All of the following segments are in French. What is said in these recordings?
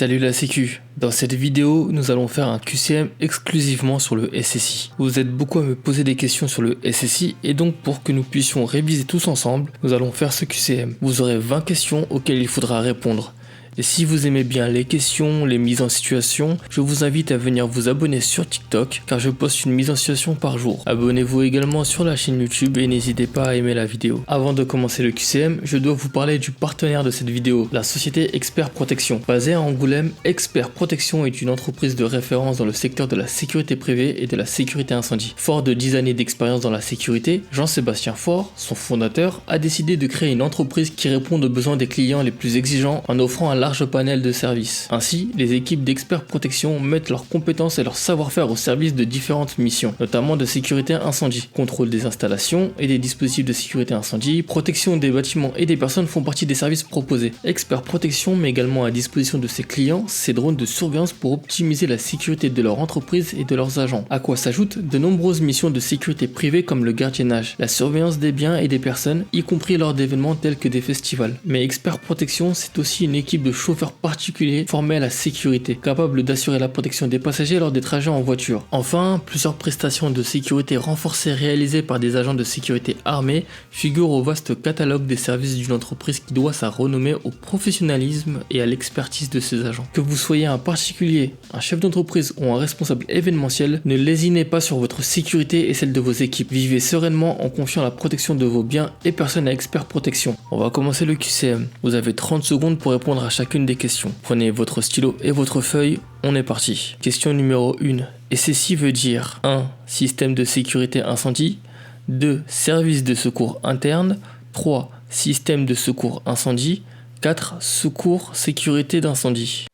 Salut la sécu, dans cette vidéo nous allons faire un QCM exclusivement sur le SSI. Vous êtes beaucoup à me poser des questions sur le SSI et donc pour que nous puissions réviser tous ensemble, nous allons faire ce QCM. Vous aurez 20 questions auxquelles il faudra répondre. Et si vous aimez bien les questions, les mises en situation, je vous invite à venir vous abonner sur TikTok car je poste une mise en situation par jour. Abonnez-vous également sur la chaîne YouTube et n'hésitez pas à aimer la vidéo. Avant de commencer le QCM, je dois vous parler du partenaire de cette vidéo, la société Expert Protection. Basée à Angoulême, Expert Protection est une entreprise de référence dans le secteur de la sécurité privée et de la sécurité incendie. Fort de 10 années d'expérience dans la sécurité, Jean-Sébastien Faure, son fondateur, a décidé de créer une entreprise qui répond aux besoins des clients les plus exigeants en offrant un large panel de services. Ainsi, les équipes d'Expert Protection mettent leurs compétences et leur savoir-faire au service de différentes missions, notamment de sécurité incendie. Contrôle des installations et des dispositifs de sécurité incendie, protection des bâtiments et des personnes font partie des services proposés. Expert Protection met également à disposition de ses clients ces drones de surveillance pour optimiser la sécurité de leur entreprise et de leurs agents. À quoi s'ajoutent de nombreuses missions de sécurité privée comme le gardiennage, la surveillance des biens et des personnes, y compris lors d'événements tels que des festivals. Mais Expert Protection, c'est aussi une équipe de chauffeurs particuliers formés à la sécurité, capables d'assurer la protection des passagers lors des trajets en voiture. Enfin, plusieurs prestations de sécurité renforcées réalisées par des agents de sécurité armés figurent au vaste catalogue des services d'une entreprise qui doit sa renommée au professionnalisme et à l'expertise de ses agents. Que vous soyez un particulier, un chef d'entreprise ou un responsable événementiel, ne lésinez pas sur votre sécurité et celle de vos équipes. Vivez sereinement en confiant la protection de vos biens et personnes à Expert Protection. On va commencer le QCM. Vous avez 30 secondes pour répondre à chacune des questions. Prenez votre stylo et votre feuille, on est parti. Question numéro 1. SSI veut dire 1. Système de sécurité incendie, 2. Service de secours interne, 3. Système de secours incendie, 4. Secours sécurité d'incendie.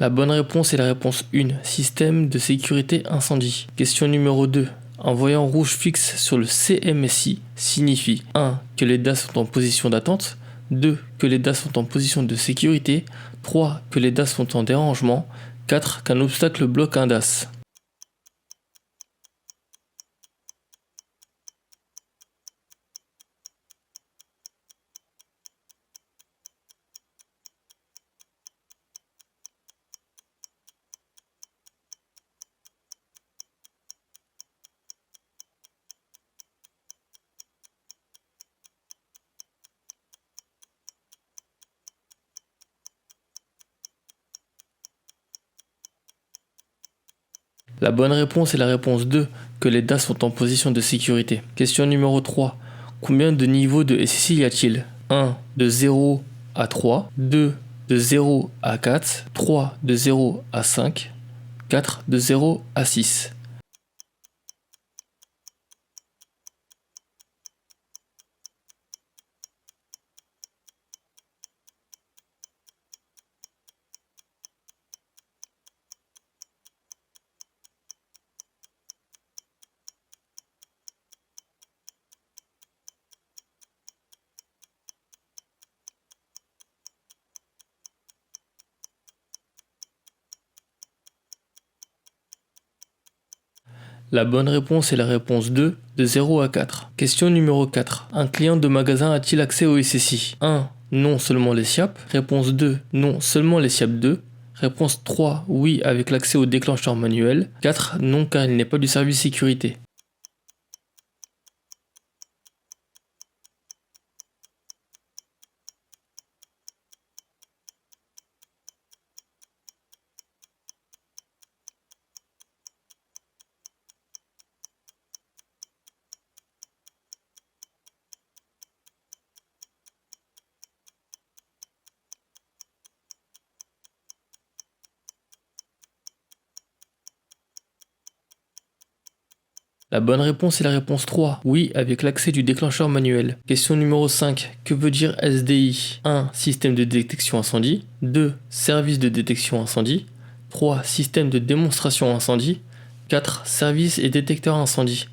La bonne réponse est la réponse 1, système de sécurité incendie. Question numéro 2. Un voyant rouge fixe sur le CMSI signifie 1. Que les DAS sont en position d'attente, 2. Que les DAS sont en position de sécurité, 3. Que les DAS sont en dérangement, 4. Qu'un obstacle bloque un DAS. La bonne réponse est la réponse 2, que les DAS sont en position de sécurité. Question numéro 3. Combien de niveaux de SSI y a-t-il? 1 de 0 à 3, 2 de 0 à 4, 3 de 0 à 5, 4 de 0 à 6. La bonne réponse est la réponse 2, de 0 à 4. Question numéro 4. Un client de magasin a-t-il accès au SSI? 1. Non seulement les SIAP. Réponse 2. Non seulement les SIAP 2. Réponse 3. Oui avec l'accès au déclencheur manuel. 4. Non car il n'est pas du service sécurité. La bonne réponse est la réponse 3. Oui, avec l'accès du déclencheur manuel. Question numéro 5. Que veut dire SDI? 1. Système de détection incendie. 2. Service de détection incendie. 3. Système de démonstration incendie. 4. Service et détecteur incendie.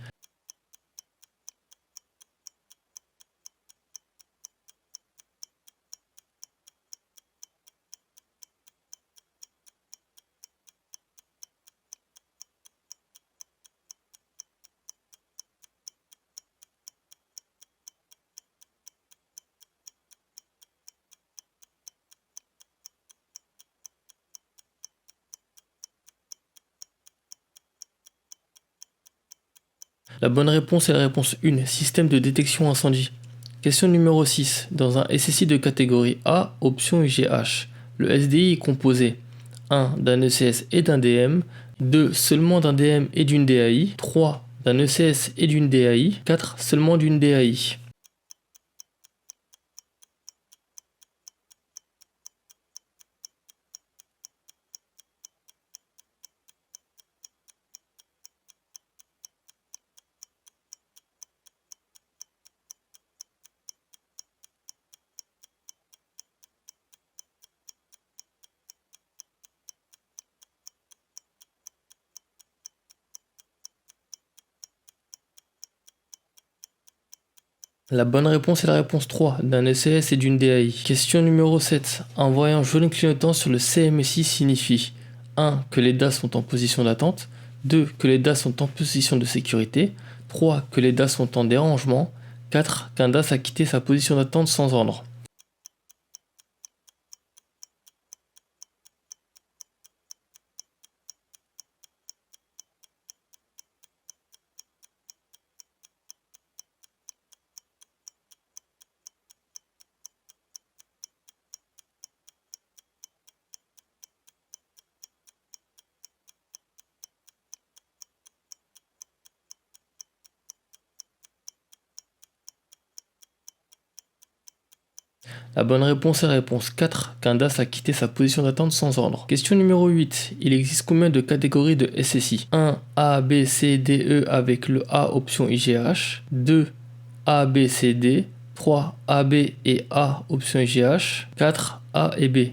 La bonne réponse est la réponse 1, système de détection incendie. Question numéro 6. Dans un SSI de catégorie A, option IGH, le SDI est composé 1. D'un ECS et d'un DM, 2. Seulement d'un DM et d'une DAI, 3. D'un ECS et d'une DAI, 4. Seulement d'une DAI. La bonne réponse est la réponse 3, d'un ECS et d'une DAI. Question numéro 7. Un voyant jaune clignotant sur le CMSI signifie 1. Que les DAS sont en position d'attente. 2. Que les DAS sont en position de sécurité. 3. Que les DAS sont en dérangement. 4. Qu'un DAS a quitté sa position d'attente sans ordre. La bonne réponse est la réponse 4, qu'un DAS a quitté sa position d'attente sans ordre. Question numéro 8. Il existe combien de catégories de SSI? 1. A, B, C, D, E avec le A option IGH. 2. A, B, C, D. 3. A, B et A option IGH. 4. A et B.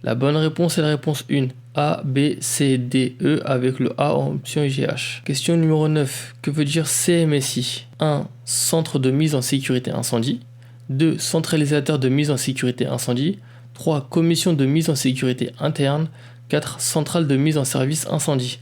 La bonne réponse est la réponse 1. A, B, C, D, E avec le A en option IGH. Question numéro 9. Que veut dire CMSI? 1. Centre de mise en sécurité incendie. 2. Centralisateur de mise en sécurité incendie. 3. Commission de mise en sécurité interne. 4. Centrale de mise en service incendie.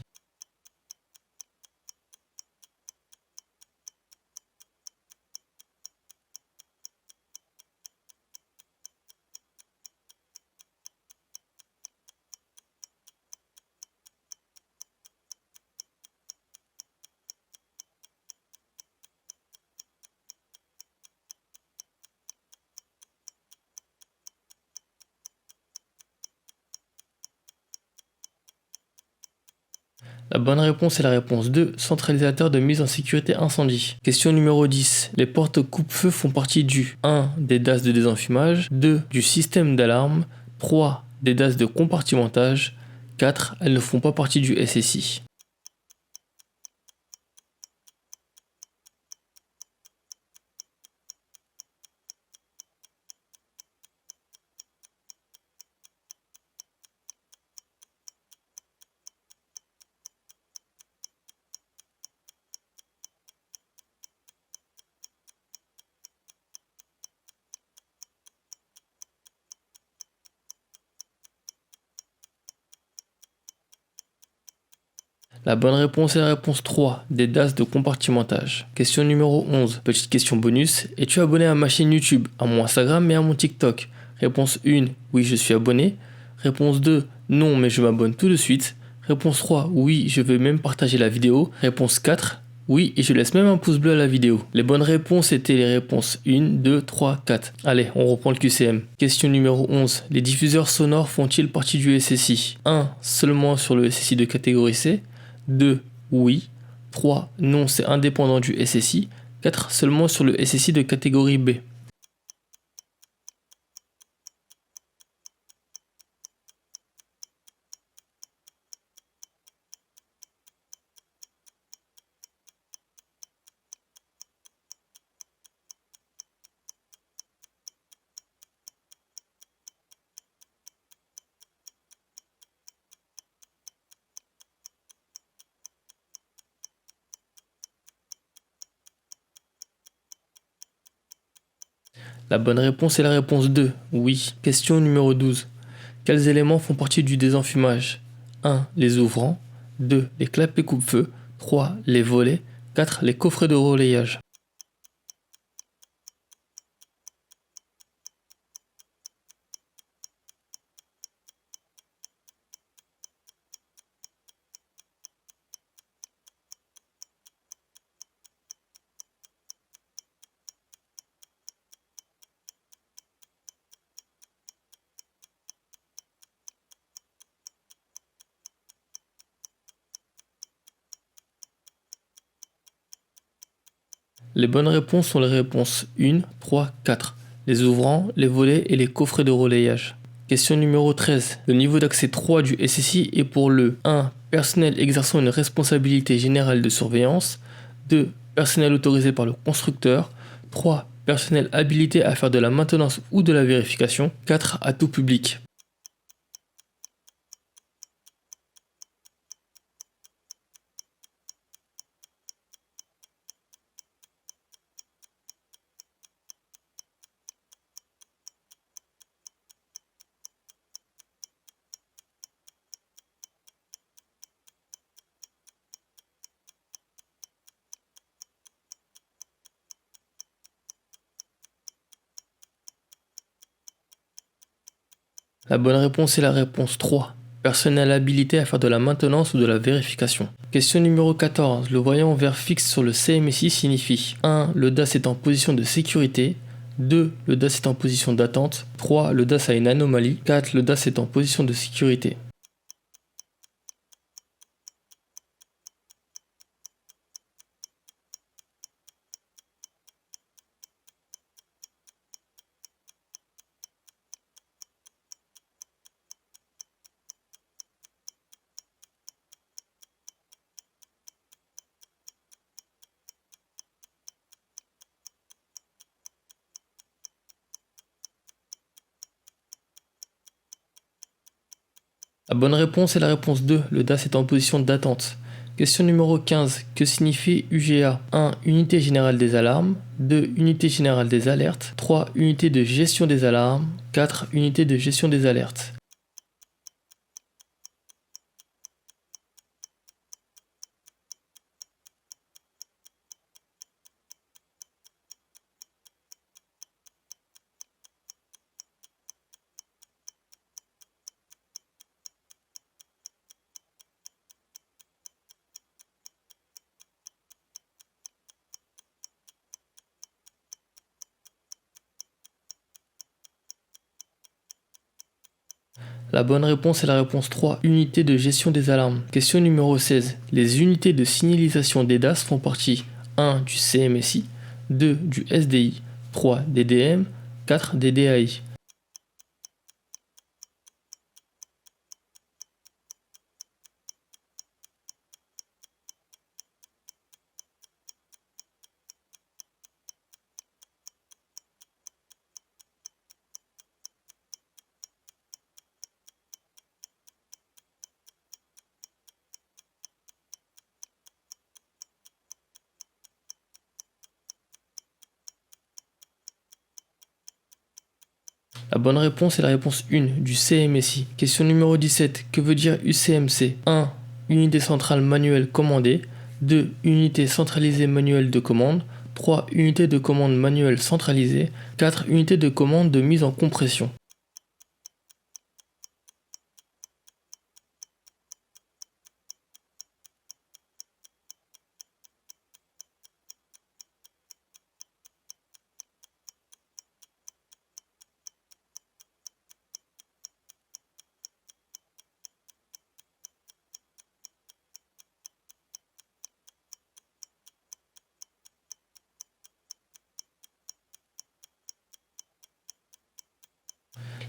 La bonne réponse est la réponse 2, centralisateur de mise en sécurité incendie. Question numéro 10. Les portes coupe-feu font partie du 1. Des DAS de désenfumage. 2. Du système d'alarme. 3. Des DAS de compartimentage. 4. Elles ne font pas partie du SSI. La bonne réponse est la réponse 3, des DAS de compartimentage. Question numéro 11, petite question bonus. Es-tu abonné à ma chaîne YouTube, à mon Instagram et à mon TikTok? Réponse 1, oui je suis abonné. Réponse 2, non mais je m'abonne tout de suite. Réponse 3, oui je vais même partager la vidéo. Réponse 4, Oui, et je laisse même un pouce bleu à la vidéo. Les bonnes réponses étaient les réponses 1, 2, 3, 4. Allez, on reprend le QCM. Question numéro 11. Les diffuseurs sonores font-ils partie du SSI? 1. Seulement sur le SSI de catégorie C. 2. Oui. 3. Non, c'est indépendant du SSI. 4. Seulement sur le SSI de catégorie B. La bonne réponse est la réponse 2. Oui. Question numéro 12. Quels éléments font partie du désenfumage? 1. Les ouvrants. 2. Les clapets coupe-feu. 3. Les volets. 4. Les coffrets de relayage. Les bonnes réponses sont les réponses 1, 3, 4. Les ouvrants, les volets et les coffrets de relayage. Question numéro 13. Le niveau d'accès 3 du SSI est pour le 1. Personnel exerçant une responsabilité générale de surveillance. 2. Personnel autorisé par le constructeur. 3. Personnel habilité à faire de la maintenance ou de la vérification. 4. À tout public. La bonne réponse est la réponse 3. Personnel habilité à faire de la maintenance ou de la vérification. Question numéro 14. Le voyant vert fixe sur le CMSI signifie 1. Le DAS est en position de sécurité. 2. Le DAS est en position d'attente. 3. Le DAS a une anomalie. 4. Le DAS est en position de sécurité. La bonne réponse est la réponse 2. Le DAS est en position d'attente. Question numéro 15. Que signifie UGA? 1. Unité générale des alarmes. 2. Unité générale des alertes. 3. Unité de gestion des alarmes. 4. Unité de gestion des alertes. La bonne réponse est la réponse 3, unité de gestion des alarmes. Question numéro 16. Les unités de signalisation des DAS font partie 1. Du CMSI, 2. Du SDI, 3. Des DM, 4. Des DAI. La bonne réponse est la réponse 1 du CMSI. Question numéro 17. Que veut dire UCMC? 1. Unité centrale manuelle commandée. 2. Unité centralisée manuelle de commande. 3. Unité de commande manuelle centralisée. 4. Unité de commande de mise en compression.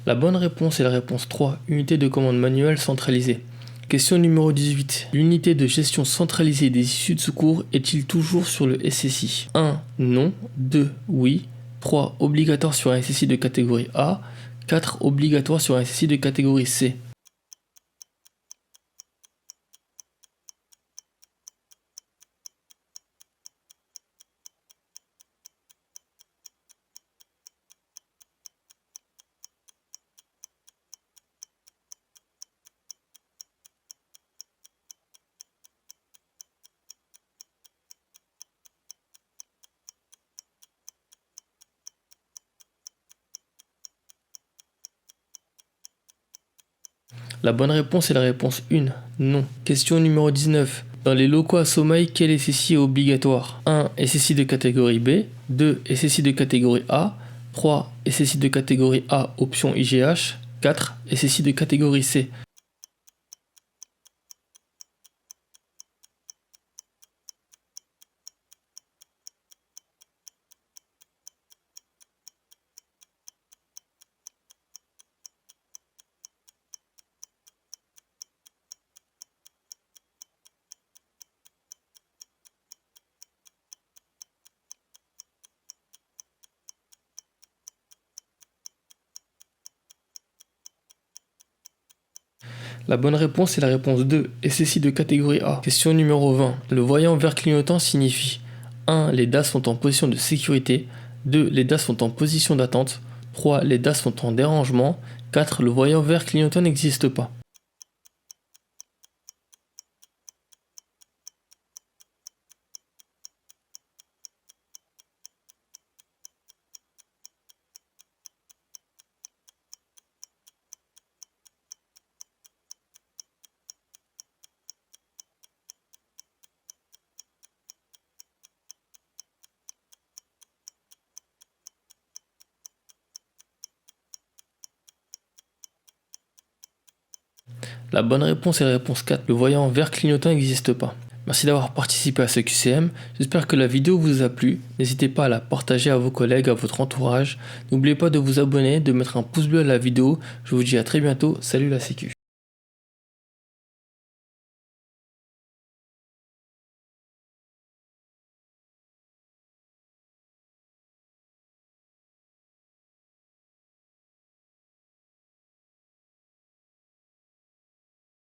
La bonne réponse est la réponse 3, unité de commande manuelle centralisée. Question numéro 18. L'unité de gestion centralisée des issues de secours est-il toujours sur le SSI? 1. Non. 2. Oui. 3. Obligatoire sur un SSI de catégorie A. 4. Obligatoire sur un SSI de catégorie C. La bonne réponse est la réponse 1, non. Question numéro 19. Dans les locaux à Sommeil, quel SSI est obligatoire? 1. SSI de catégorie B. 2. SSI de catégorie A. 3. SSI de catégorie A option IGH. 4. SSI de catégorie C. La bonne réponse est la réponse 2, SSI de catégorie A. Question numéro 20. Le voyant vert clignotant signifie 1. Les DAS sont en position de sécurité. 2. Les DAS sont en position d'attente. 3. Les DAS sont en dérangement. 4. Le voyant vert clignotant n'existe pas. La bonne réponse est la réponse 4. Le voyant vert clignotant n'existe pas. Merci d'avoir participé à ce QCM. J'espère que la vidéo vous a plu. N'hésitez pas à la partager à vos collègues, à votre entourage. N'oubliez pas de vous abonner, de mettre un pouce bleu à la vidéo. Je vous dis à très bientôt. Salut la Sécu.